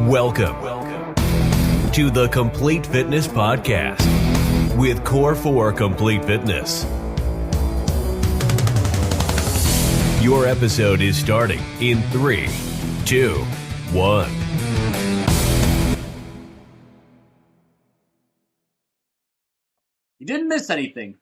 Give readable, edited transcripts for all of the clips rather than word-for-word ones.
Welcome to the Complete Fitness Podcast with Core 4 Complete Fitness. Your episode is starting in 3, 2, 1. You didn't miss anything.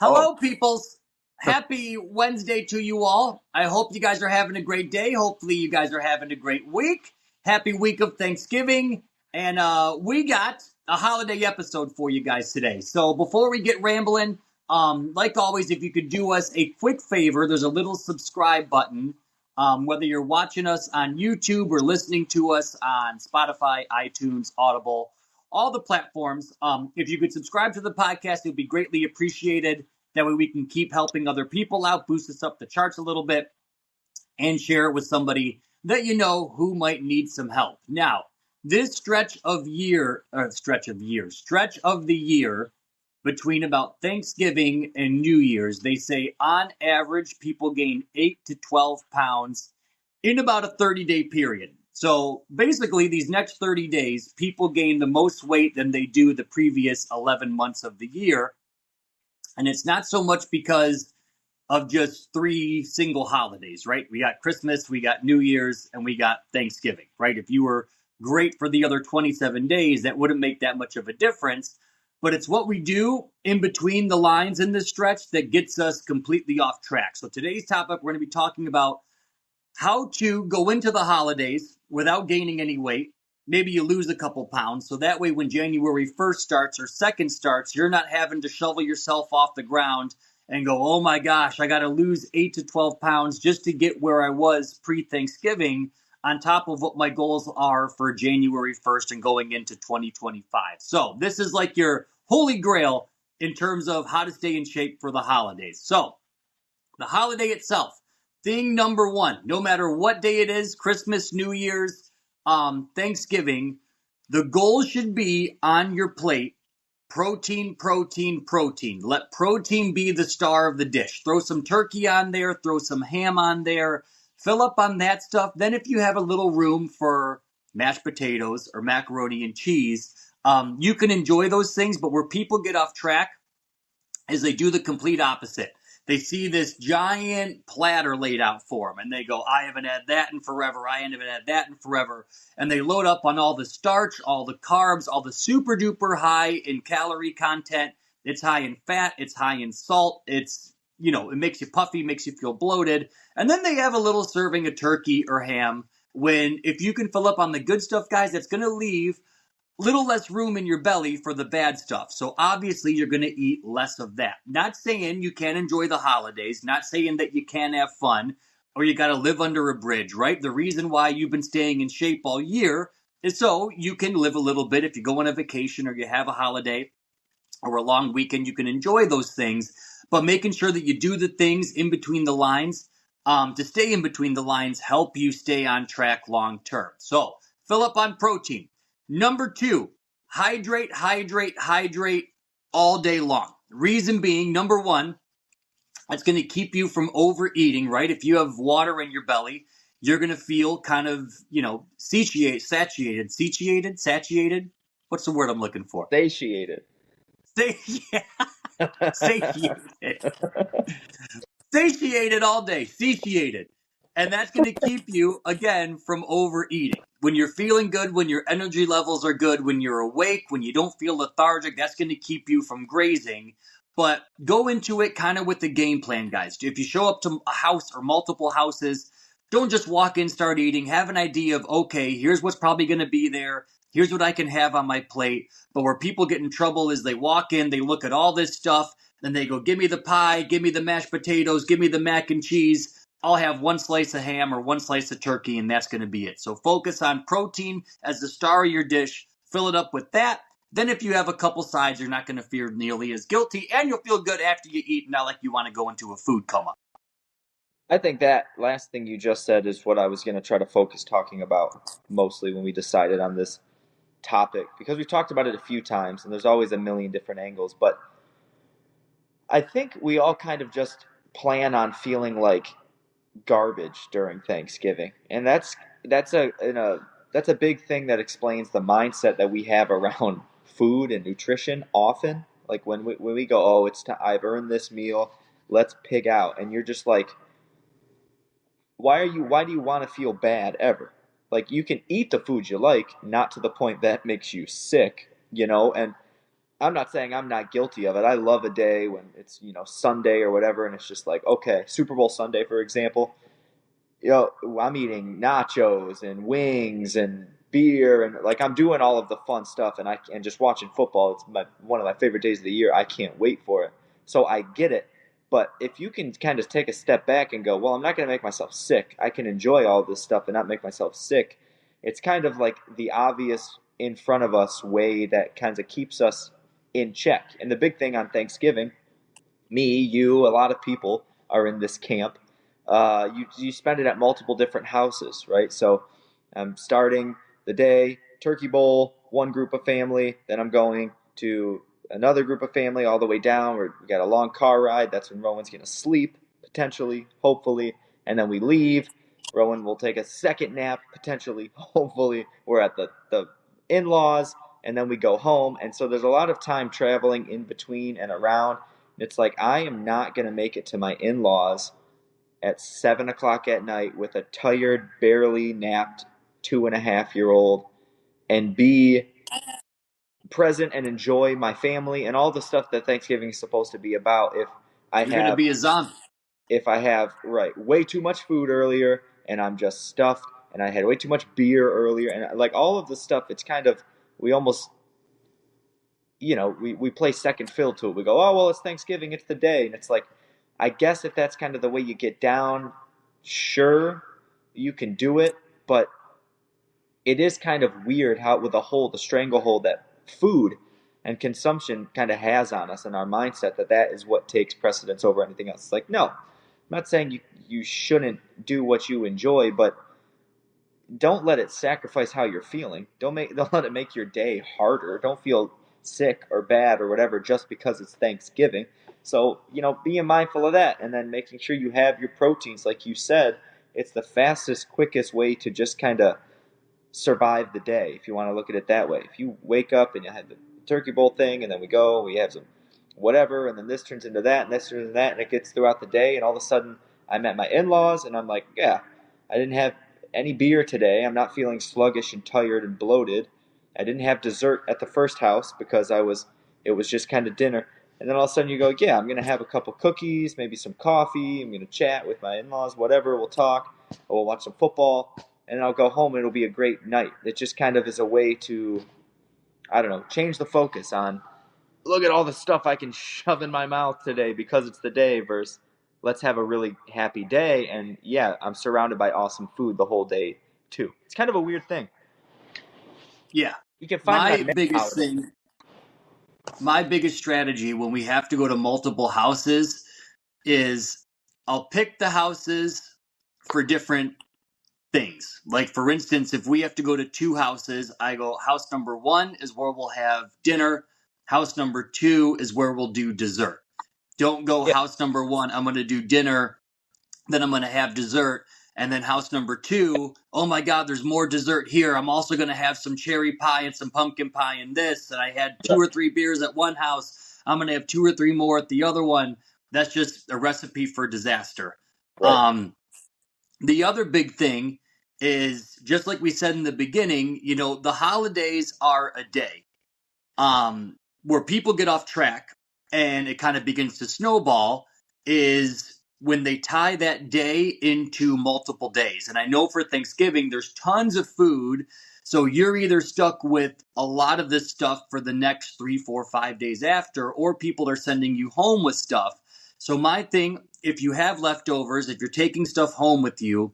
Hello, peoples. Happy Wednesday to you all. I hope you guys are having a great day. Hopefully you guys are having a great week. Happy week of Thanksgiving. And we got a holiday episode for you guys today. So before we get rambling, like always, if you could do us a quick favor, there's a little subscribe button. Whether you're watching us on YouTube or listening to us on Spotify, iTunes, Audible, all the platforms. If you could subscribe to the podcast, it would be greatly appreciated. That way we can keep helping other people out, boost us up the charts a little bit, and share it with somebody that you know who might need some help. Now, this stretch of the year between about Thanksgiving and New Year's, they say on average people gain 8 to 12 pounds in about a 30-day period. So basically, these next 30 days, people gain the most weight than they do the previous 11 months of the year. And it's not so much because of just 3 single holidays, right? We got Christmas, we got New Year's, and we got Thanksgiving, right? If you were great for the other 27 days, that wouldn't make that much of a difference. But it's what we do in between the lines in this stretch that gets us completely off track. So today's topic, we're going to be talking about how to go into the holidays without gaining any weight. Maybe you lose a couple pounds. So that way, when January 1st starts or 2nd starts, you're not having to shovel yourself off the ground and go, oh my gosh, I got to lose 8 to 12 pounds just to get where I was pre-Thanksgiving on top of what my goals are for January 1st and going into 2025. So this is like your holy grail in terms of how to stay in shape for the holidays. So the holiday itself, thing number 1, no matter what day it is, Christmas, New Year's, Thanksgiving, the goal should be on your plate, protein, protein, protein. Let protein be the star of the dish. Throw some turkey on there, throw some ham on there, fill up on that stuff. Then if you have a little room for mashed potatoes or macaroni and cheese, you can enjoy those things. But where people get off track is they do the complete opposite. They see this giant platter laid out for them, and they go, I haven't had that in forever. I haven't had that in forever. And they load up on all the starch, all the carbs, all the super duper high in calorie content. It's high in fat. It's high in salt. It's, it makes you puffy, makes you feel bloated. And then they have a little serving of turkey or ham when, if you can fill up on the good stuff, guys, that's going to leave little less room in your belly for the bad stuff. So obviously you're going to eat less of that. Not saying you can't enjoy the holidays, not saying that you can't have fun or you got to live under a bridge, right? The reason why you've been staying in shape all year is so you can live a little bit. If you go on a vacation or you have a holiday or a long weekend, you can enjoy those things, but making sure that you do the things in between the lines to stay in between the lines help you stay on track long term. So fill up on protein. Number 2, hydrate, hydrate, hydrate all day long. Reason being, number 1, it's going to keep you from overeating, right? If you have water in your belly, you're going to feel kind of, satiated. What's the word I'm looking for? Satiated. Satiated. Satiated all day. Satiated. And that's going to keep you, again, from overeating. When you're feeling good, when your energy levels are good, when you're awake, when you don't feel lethargic, that's going to keep you from grazing. But go into it kind of with the game plan, guys. If you show up to a house or multiple houses, don't just walk in, start eating. Have an idea of, okay, here's what's probably going to be there. Here's what I can have on my plate. But where people get in trouble is they walk in, they look at all this stuff, and they go, give me the pie, give me the mashed potatoes, give me the mac and cheese. I'll have 1 slice of ham or 1 slice of turkey, and that's going to be it. So focus on protein as the star of your dish. Fill it up with that. Then if you have a couple sides, you're not going to feel nearly as guilty, and you'll feel good after you eat, not like you want to go into a food coma. I think that last thing you just said is what I was going to try to focus talking about mostly when we decided on this topic, because we've talked about it a few times, and there's always a million different angles, but I think we all kind of just plan on feeling like garbage during Thanksgiving, and that's in a that's a big thing that explains the mindset that we have around food and nutrition often. Like when we go, oh, it's time, I've earned this meal, let's pig out, and you're just like, why do you want to feel bad ever? Like you can eat the foods you like, not to the point that makes you sick, and I'm not saying I'm not guilty of it. I love a day when it's, Sunday or whatever, and it's just like, okay, Super Bowl Sunday, for example, I'm eating nachos and wings and beer, and like I'm doing all of the fun stuff, and just watching football. It's one of my favorite days of the year. I can't wait for it. So I get it. But if you can kind of take a step back and go, well, I'm not going to make myself sick. I can enjoy all this stuff and not make myself sick. It's kind of like the obvious in front of us way that kind of keeps us in check. And the big thing on Thanksgiving, me, you, a lot of people are in this camp. You spend it at multiple different houses, right? So I'm starting the day, turkey bowl, one group of family, then I'm going to another group of family all the way down. We got a long car ride. That's when Rowan's going to sleep, potentially, hopefully, and then we leave. Rowan will take a second nap, potentially, hopefully. We're at the in-laws, and then we go home. And so there's a lot of time traveling in between and around. It's like I am not going to make it to my in-laws at 7 o'clock at night with a tired, barely napped 2.5-year-old and be present and enjoy my family and all the stuff that Thanksgiving is supposed to be about You're going to be a zombie. if I have way too much food earlier and I'm just stuffed and I had way too much beer earlier and like all of the stuff. It's kind of we almost we play second fiddle to it. We go, oh well, it's Thanksgiving, it's the day, and it's like I guess if that's kind of the way you get down, sure, you can do it, but it is kind of weird how with the stranglehold that food and consumption kind of has on us and our mindset that is what takes precedence over anything else. It's like, no, I'm not saying you shouldn't do what you enjoy, but don't let it sacrifice how you're feeling. Don't let it make your day harder. Don't feel sick or bad or whatever just because it's Thanksgiving. So, being mindful of that and then making sure you have your proteins, like you said, it's the fastest, quickest way to just kind of survive the day, if you want to look at it that way. If you wake up and you have the turkey bowl thing, and then we have some whatever, and then this turns into that, and this turns into that, and it gets throughout the day, and all of a sudden I'm at my in-laws, and I'm like, yeah, I didn't have any beer today. I'm not feeling sluggish and tired and bloated. I didn't have dessert at the first house because it was just kind of dinner. And then all of a sudden you go, yeah, I'm going to have a couple cookies, maybe some coffee. I'm going to chat with my in-laws, whatever. We'll talk, or we'll watch some football, and then I'll go home and it'll be a great night. It just kind of is a way to, I don't know, change the focus on, look at all the stuff I can shove in my mouth today because it's the day versus let's have a really happy day. And yeah, I'm surrounded by awesome food the whole day too. It's kind of a weird thing. Yeah. You can find My biggest strategy when we have to go to multiple houses is I'll pick the houses for different things. Like, for instance, if we have to go to two houses, I go, house number 1 is where we'll have dinner. House number 2 is where we'll do dessert. Don't go house number 1, I'm going to do dinner, then I'm going to have dessert. And then house number 2, oh my God, there's more dessert here. I'm also going to have some cherry pie and some pumpkin pie and this. And I had 2 or 3 beers at one house. I'm going to have 2 or 3 more at the other one. That's just a recipe for disaster. Right. The other big thing is, just like we said in the beginning, the holidays are a day where people get off track and it kind of begins to snowball is when they tie that day into multiple days. And I know for Thanksgiving, there's tons of food. So you're either stuck with a lot of this stuff for the next 3, 4, 5 days after, or people are sending you home with stuff. So my thing, if you have leftovers, if you're taking stuff home with you,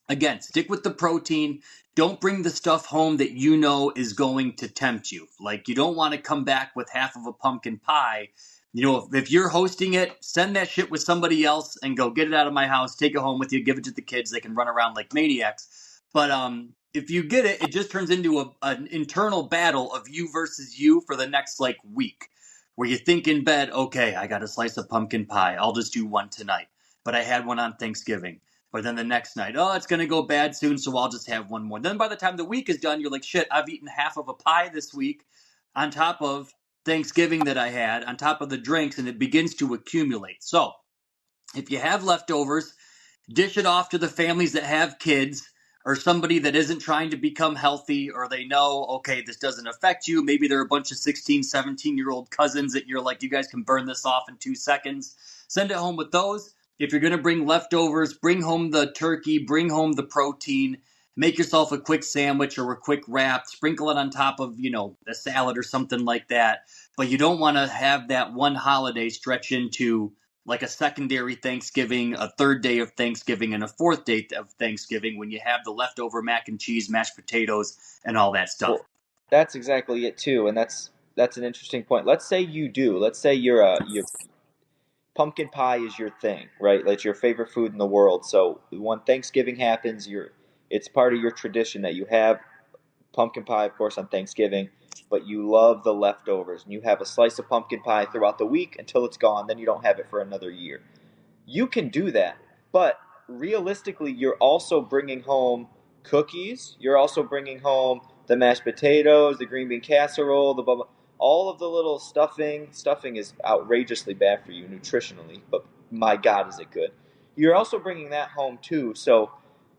again, stick with the protein. Don't bring the stuff home that you know is going to tempt you. Like, you don't want to come back with half of a pumpkin pie. If you're hosting it, send that shit with somebody else and go get it out of my house, take it home with you, give it to the kids. They can run around like maniacs. But if you get it, it just turns into an internal battle of you versus you for the next week, where you think in bed, okay, I got a slice of pumpkin pie. I'll just do one tonight. But I had one on Thanksgiving. But then the next night, oh, it's going to go bad soon, so I'll just have one more. Then by the time the week is done, you're like, shit, I've eaten half of a pie this week on top of Thanksgiving that I had, on top of the drinks, and it begins to accumulate. So if you have leftovers, dish it off to the families that have kids or somebody that isn't trying to become healthy, or they know, okay, this doesn't affect you. Maybe they're a bunch of 16, 17-year-old cousins that you're like, you guys can burn this off in 2 seconds. Send it home with those. If you're going to bring leftovers, bring home the turkey, bring home the protein, make yourself a quick sandwich or a quick wrap, sprinkle it on top of, a salad or something like that. But you don't want to have that one holiday stretch into like a secondary Thanksgiving, a third day of Thanksgiving, and a fourth day of Thanksgiving when you have the leftover mac and cheese, mashed potatoes, and all that stuff. Well, that's exactly it too, and that's an interesting point. Let's say you do. Let's say your pumpkin pie is your thing, right? Like your favorite food in the world. So when Thanksgiving happens, it's part of your tradition that you have pumpkin pie, of course, on Thanksgiving, but you love the leftovers, and you have a slice of pumpkin pie throughout the week until it's gone. Then you don't have it for another year. You can do that, but realistically, you're also bringing home cookies. You're also bringing home the mashed potatoes, the green bean casserole, the blah, blah, all of the little stuffing. Stuffing is outrageously bad for you nutritionally, but my God, is it good. You're also bringing that home too, so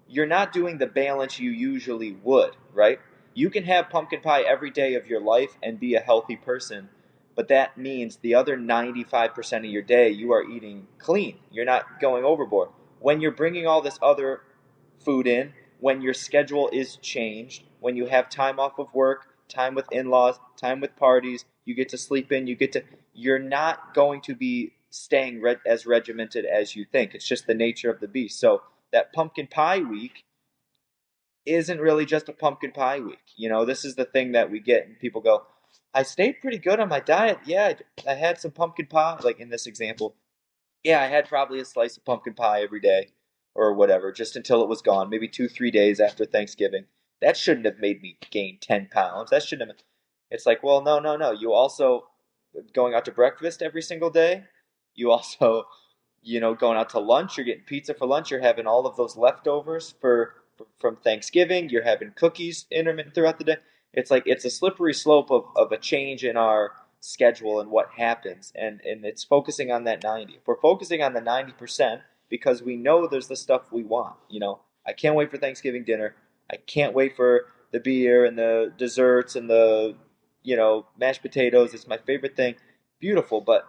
you're not doing the balance you usually would, right? You can have pumpkin pie every day of your life and be a healthy person, but that means the other 95% of your day you are eating clean. You're not going overboard. When you're bringing all this other food in, when your schedule is changed, when you have time off of work, time with in-laws, time with parties, you get to sleep in, you're not going to be staying as regimented as you think. It's just the nature of the beast. So that pumpkin pie week isn't really just a pumpkin pie week. This is the thing that we get, and people go, I stayed pretty good on my diet. Yeah, I had some pumpkin pie, like in this example. Yeah, I had probably a slice of pumpkin pie every day or whatever, just until it was gone, maybe 2, 3 days after Thanksgiving. That shouldn't have made me gain 10 pounds. That shouldn't have. It's like, well, no, no, no. You also going out to breakfast every single day. You also, going out to lunch. You're getting pizza for lunch. You're having all of those leftovers from Thanksgiving. You're having cookies intermittent throughout the day. It's like it's a slippery slope of a change in our schedule and what happens, and it's focusing on that 90. If we're focusing on the 90% because we know there's the stuff we want. I can't wait for Thanksgiving dinner. I can't wait for the beer and the desserts and the mashed potatoes. It's my favorite thing. Beautiful, but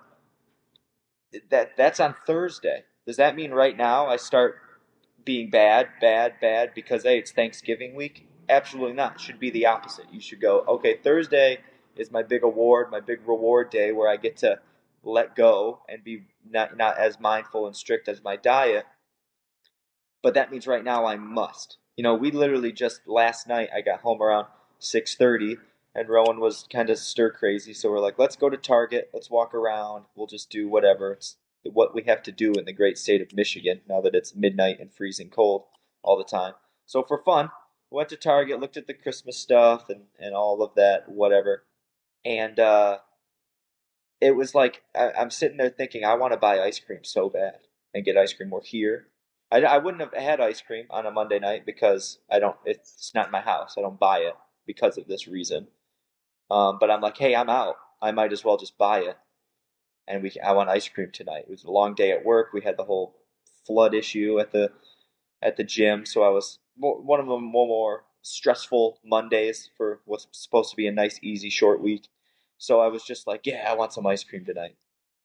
that's on Thursday. Does that mean right now I start being bad because hey, it's Thanksgiving week? Absolutely not. It should be the opposite. You should go, okay, Thursday is my big award, my big reward day where I get to let go and be not as mindful and strict as my diet. But that means right now I must. We literally just last night I got home around 6:30 and Rowan was kind of stir crazy, so we're like, let's go to Target, let's walk around, we'll just do whatever. It's what we have to do in the great state of Michigan now that it's midnight and freezing cold all the time. So for fun, went to Target, looked at the Christmas stuff and all of that, whatever. And it was like I'm sitting there thinking I want to buy ice cream so bad and get ice cream. We're here. I wouldn't have had ice cream on a Monday night because it's not in my house. I don't buy it because of this reason. But I'm like, hey, I'm out. I might as well just buy it. And I want ice cream tonight. It was a long day at work. We had the whole flood issue at the gym, so I was one of the more stressful Mondays for what's supposed to be a nice, easy, short week. So I was just like, yeah, I want some ice cream tonight,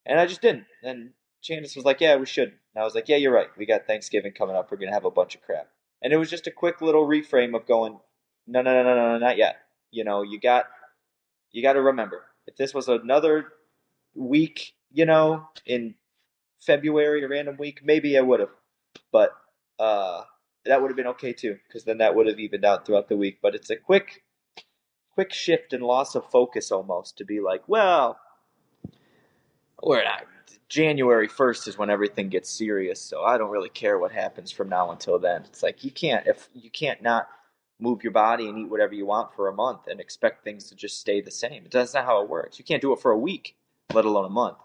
and I just didn't. And Candace was like, yeah, we should. And I was like, yeah, you're right. We got Thanksgiving coming up. We're gonna have a bunch of crap. And it was just a quick little reframe of going, no, no, no, no, no, not yet. You got to remember, if this was another week, in February, a random week, maybe I would have. But that would have been okay too, because then that would have evened out throughout the week. But it's a quick shift and loss of focus almost to be like, well, we're not. January 1st is when everything gets serious, so I don't really care what happens from now until then. It's like you can't not move your body and eat whatever you want for a month and expect things to just stay the same. That's not how it works. You can't do it for a week, let alone a month.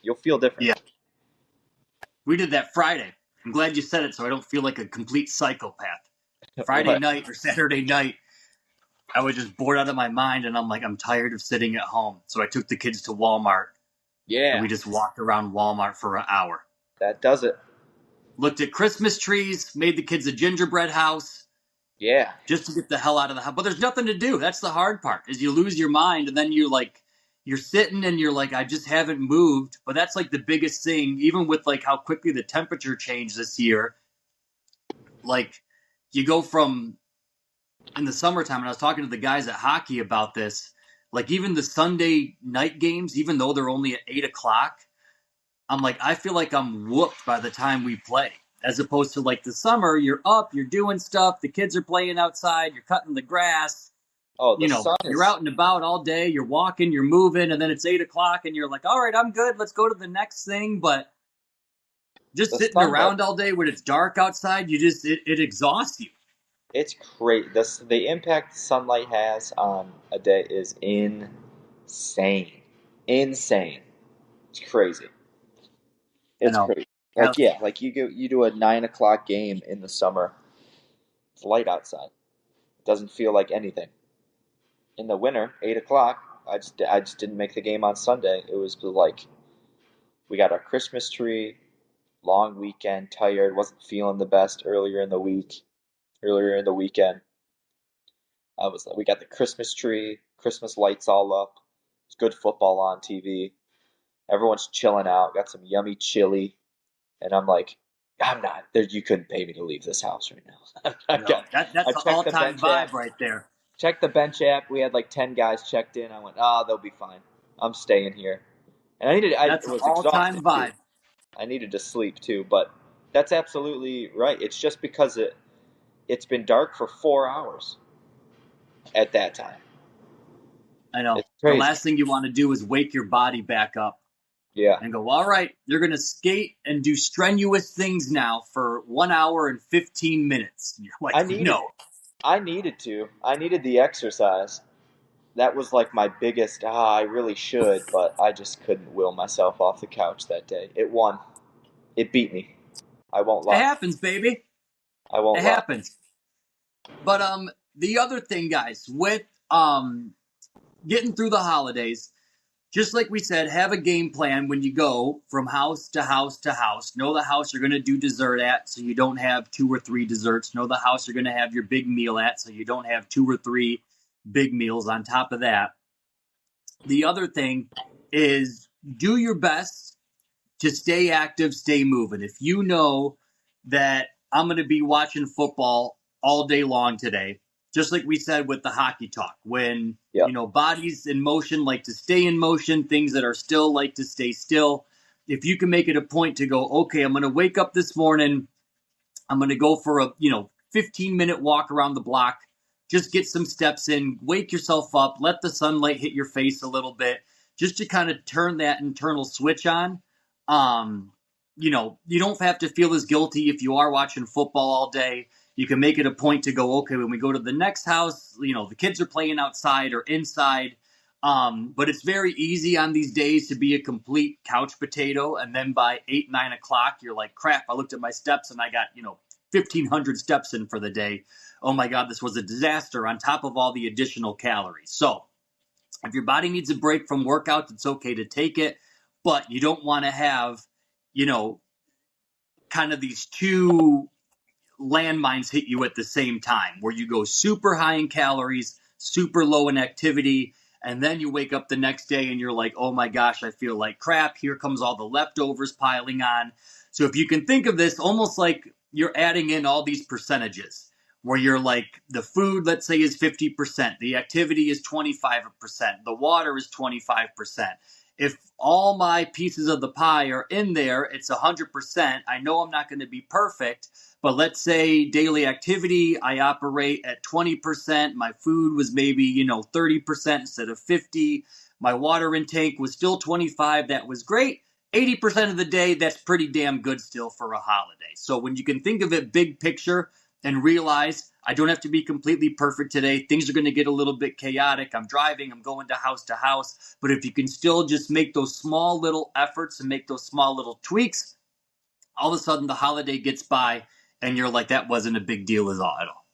You'll feel different. Yeah. We did that Friday. I'm glad you said it so I don't feel like a complete psychopath. Friday What? night or Saturday night, I was just bored out of my mind, and I'm like, I'm tired of sitting at home. So I took the kids to Walmart, and Yeah, we just walked around Walmart for an hour. that does it. Looked at Christmas trees, made the kids a gingerbread house, Yeah. just to get the hell out of the house. But there's nothing to do. That's the hard part, is you lose your mind, and then you're sitting and you're like, I just haven't moved. But that's like the biggest thing, even with like how quickly the temperature changed this year. Like you go from in the summertime, and I was talking to the guys at hockey about this, like even the Sunday night games, even though they're only at 8 o'clock, I'm like, I feel like I'm whooped by the time we play. As opposed to like the summer, you're up, you're doing stuff, the kids are playing outside, you're cutting the grass, Oh, the sun you're is out and about all day, you're walking, you're moving, and then it's 8 o'clock and you're like, all right, I'm good, let's go to the next thing. But just the sitting sun. around all day when it's dark outside, it exhausts you. It's great. The impact sunlight has on a day is insane. Insane. It's crazy. I It's know. crazy. Like yeah, like you do a 9 o'clock game in the summer. It's light outside. It doesn't feel like anything. In the winter, 8 o'clock. I just didn't make the game on Sunday. It was like we got our Christmas tree, long weekend, tired, wasn't feeling the best earlier in the weekend. We got the Christmas tree, Christmas lights all up. It's good football on TV. Everyone's chilling out. Got some yummy chili, and I'm like, I'm not there. You couldn't pay me to leave this house right now. No, I that's the checked the all-time bench app. vibe right there. Checked the bench app. We had like 10 guys checked in. I went, they'll be fine. I'm staying here. And That's it the was all-time exhausted too. vibe. I needed to sleep too, but that's absolutely right. It's just because it's been dark for 4 hours at that time. I know. It's The crazy. last thing you want to do is wake your body back up Yeah. and go, all right, you're going to skate and do strenuous things now for 1 hour and 15 minutes. And you're I like, needed no. I needed to. I needed the exercise. That was like my biggest, I really should, but I just couldn't will myself off the couch that day. It won. It beat me. I won't It lie. happens, baby. I won't It lie. happens. But the other thing, guys, with getting through the holidays, just like we said, have a game plan when you go from house to house to house. Know the house you're going to do dessert at so you don't have 2 or 3 desserts. Know the house you're going to have your big meal at so you don't have 2 or 3 big meals on top of that. The other thing is do your best to stay active, stay moving. If you know that I'm going to be watching football all day long today, just like we said with the hockey talk, when Yep. bodies in motion like to stay in motion, things that are still like to stay still. If you can make it a point to go, okay, I'm going to wake up this morning, I'm going to go for a 15-minute walk around the block. Just get some steps in, wake yourself up, let the sunlight hit your face a little bit, just to kind of turn that internal switch on. You don't have to feel as guilty if you are watching football all day. You can make it a point to go, okay, when we go to the next house, the kids are playing outside or inside. But it's very easy on these days to be a complete couch potato. And then by 8, 9 o'clock, you're like, crap, I looked at my steps and I got, 1,500 steps in for the day. Oh my God, this was a disaster on top of all the additional calories. So if your body needs a break from workouts, it's okay to take it. But you don't want to have, kind of these two landmines hit you at the same time where you go super high in calories, super low in activity, and then you wake up the next day and you're like, oh my gosh, I feel like crap. Here comes all the leftovers piling on. So if you can think of this almost like you're adding in all these percentages where you're like the food, let's say, is 50%, the activity is 25%, the water is 25%. If all my pieces of the pie are in there, it's 100%. I know I'm not going to be perfect, but let's say daily activity, I operate at 20%. My food was maybe, 30% instead of 50. My water intake was still 25. That was great. 80% of the day, that's pretty damn good still for a holiday. So when you can think of it big picture and realize I don't have to be completely perfect today. Things are going to get a little bit chaotic. I'm driving, I'm going to house. But if you can still just make those small little efforts and make those small little tweaks, all of a sudden the holiday gets by and you're like, that wasn't a big deal at all.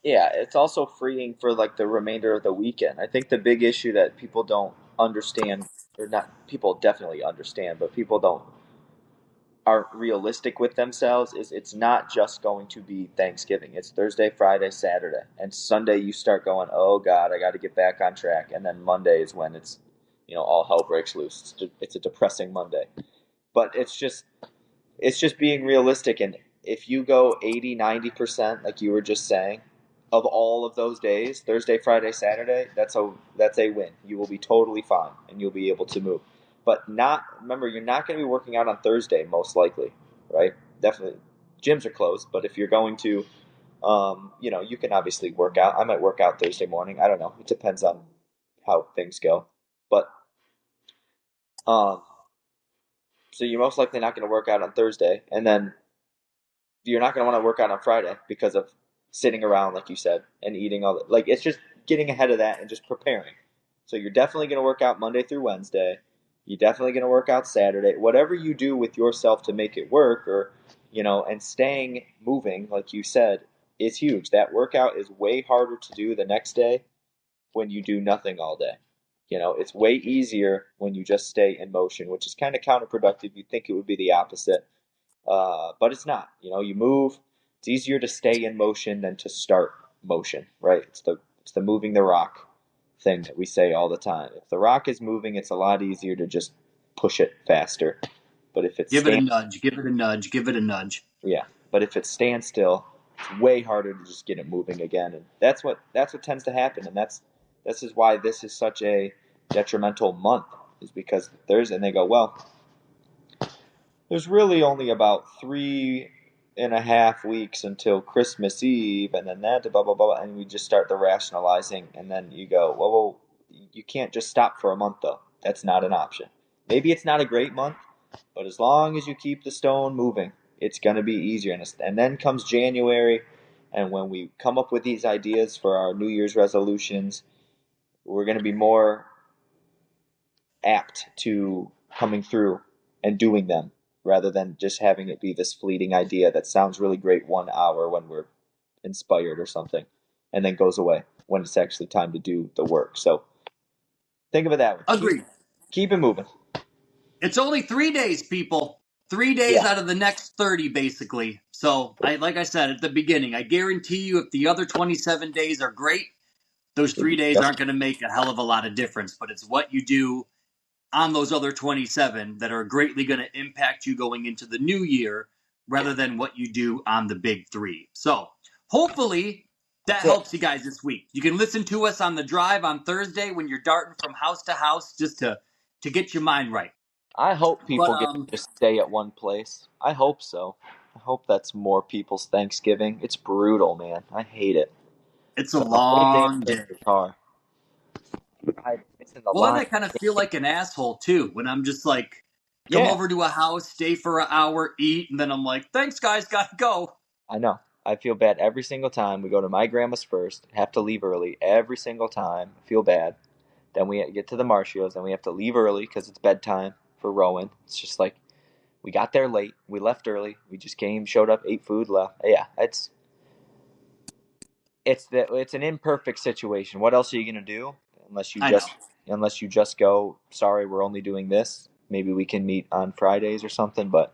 Yeah, it's also freeing for like the remainder of the weekend. I think the big issue that people don't understand, or not, people definitely understand, but people don't aren't realistic with themselves is it's not just going to be Thanksgiving. It's Thursday, Friday, Saturday, and Sunday you start going, oh God, I got to get back on track, and then Monday is when it's all hell breaks loose. It's a depressing Monday, but it's just being realistic. And if you go 80-90%, like you were just saying, of all of those days, Thursday, Friday, Saturday, that's a win. You will be totally fine and you'll be able to move. But remember, you're not going to be working out on Thursday, most likely, right? Definitely. Gyms are closed, but if you're going to, you can obviously work out. I might work out Thursday morning. I don't know. It depends on how things go. But um, so you're most likely not going to work out on Thursday, and then you're not going to want to work out on Friday because of sitting around, like you said, and eating all that. Like, it's just getting ahead of that and just preparing. So you're definitely going to work out Monday through Wednesday. You're definitely going to work out Saturday. Whatever you do with yourself to make it work, or and staying moving, like you said, is huge. That workout is way harder to do the next day when you do nothing all day. It's way easier when you just stay in motion, which is kind of counterproductive. You'd think it would be the opposite. But it's not. You move. It's easier to stay in motion than to start motion, right? It's the moving the rock thing that we say all the time. If the rock is moving, it's a lot easier to just push it faster. But if it's Give it a nudge, give it a nudge, give it a nudge. yeah. But if it stands still, it's way harder to just get it moving again, and that's what tends to happen, and this is why this is such a detrimental month, is because and they go, well, there's really only about 3.5 weeks until Christmas Eve, and then that, blah, blah, blah, and we just start the rationalizing, and then you go, well, you can't just stop for a month, though. That's not an option. Maybe it's not a great month, but as long as you keep the stone moving, it's going to be easier. And then comes January, and when we come up with these ideas for our New Year's resolutions, we're going to be more apt to coming through and doing them, rather than just having it be this fleeting idea that sounds really great 1 hour when we're inspired or something, and then goes away when it's actually time to do the work. So think of it that way. Agreed. Keep it moving. It's only 3 days, people. 3 days Yeah. out of the next 30, basically. So, like I said at the beginning, I guarantee you if the other 27 days are great, those 3 days aren't going to make a hell of a lot of difference. But it's what you do on those other 27 that are greatly going to impact you going into the new year rather than what you do on the big three. So hopefully that helps you guys this week. You can listen to us on the drive on Thursday when you're darting from house to house just to get your mind right. I hope people But get to just stay at one place. I hope so. I hope that's more people's Thanksgiving. It's brutal, man. I hate it. it's a The whole long damn thing day. in the car. It's in the Well, then line. I kind of feel like an asshole too when I'm just like, come Yeah, over to a house, stay for an hour, eat, and then I'm like, thanks, guys, gotta go. I know. I feel bad every single time. We go to my grandma's first, have to leave early every single time. Feel bad. Then we get to the Marshios, then we have to leave early because it's bedtime for Rowan. It's just like we got there late, we left early, we just came, showed up, ate food, left. Yeah, it's an imperfect situation. What else are you gonna do unless you I know. just go, sorry, we're only doing this. Maybe we can meet on Fridays or something. But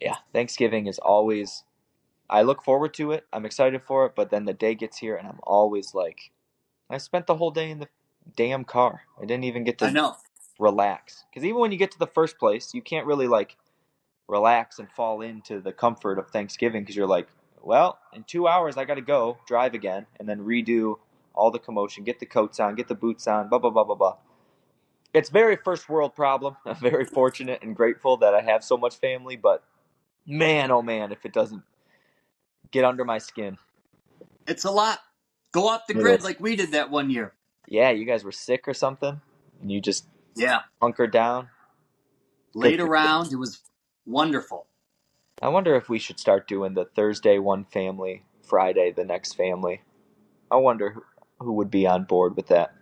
yeah, Thanksgiving is always. I look forward to it. I'm excited for it. But then the day gets here, and I'm always like, I spent the whole day in the damn car. I didn't even get I to know. relax. Because even when you get to the first place, you can't really like relax and fall into the comfort of Thanksgiving because you're like, well, in 2 hours I got to go drive again and then redo all the commotion, get the coats on, get the boots on, blah blah blah blah blah. It's very first world problem. I'm very fortunate and grateful that I have so much family, but man, oh man, if it doesn't get under my skin. It's a lot. Go off the It grid is. like we did that one year. Yeah, you guys were sick or something, and you just Yeah. hunkered down. Good Laid for you. around. It was wonderful. I wonder if we should start doing the Thursday one family, Friday the next family. I wonder who would be on board with that.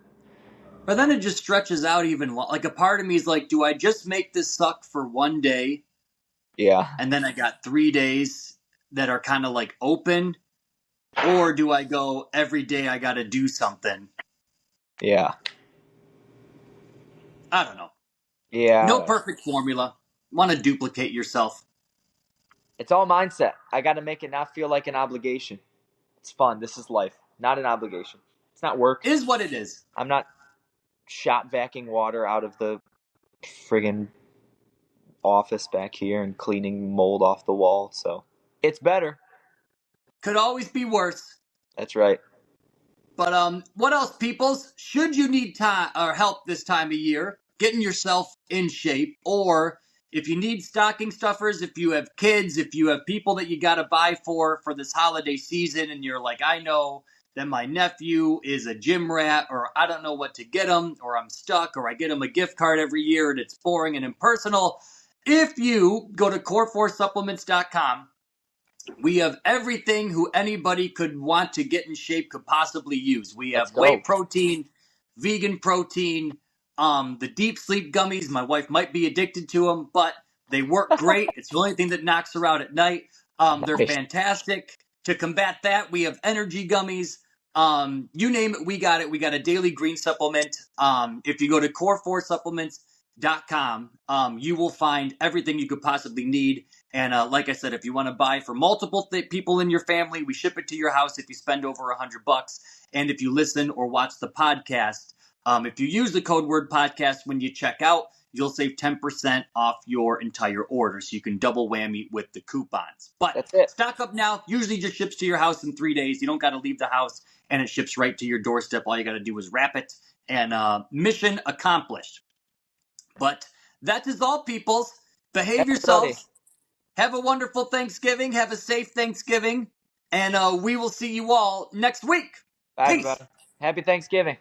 But then it just stretches out even like a part of me is like, do I just make this suck for one day Yeah. and then I got 3 days that are kind of like open, or do I go every day I got to do something? Yeah. I don't know. No Yeah. perfect formula. Want to duplicate yourself. It's all mindset. I got to make it not feel like an obligation. It's fun. This is life, not an obligation. It's not work. Is what it is. I'm not shot vacuuming water out of the friggin' office back here and cleaning mold off the wall. So it's better. Could always be worse. That's right. But what else, peoples? Should you need time or help this time of year, getting yourself in shape, or if you need stocking stuffers, if you have kids, if you have people that you got to buy for this holiday season, and you're like, I know that my nephew is a gym rat, or I don't know what to get him, or I'm stuck, or I get him a gift card every year and it's boring and impersonal. If you go to core4supplements.com, we have everything who anybody could want to get in shape could possibly use. We Let's have whey go. protein, vegan protein, the deep sleep gummies. My wife might be addicted to them, but they work great. It's the only thing that knocks her out at night. They're Nice. fantastic. To combat that, we have energy gummies. You name it, we got it. We got a daily green supplement. If you go to core4supplements.com, you will find everything you could possibly need. And like I said, if you want to buy for multiple people in your family, we ship it to your house if you spend over $100. And if you listen or watch the podcast, if you use the code word podcast when you check out, you'll save 10% off your entire order. So you can double whammy with the coupons. But That's it. stock up now. Usually just ships to your house in 3 days. You don't got to leave the house, and it ships right to your doorstep. All you got to do is wrap it, and mission accomplished. But that is all, peoples. Behave Everybody. yourselves. Have a wonderful Thanksgiving. Have a safe Thanksgiving. And we will see you all next week. Bye, Peace. everybody. Happy Thanksgiving.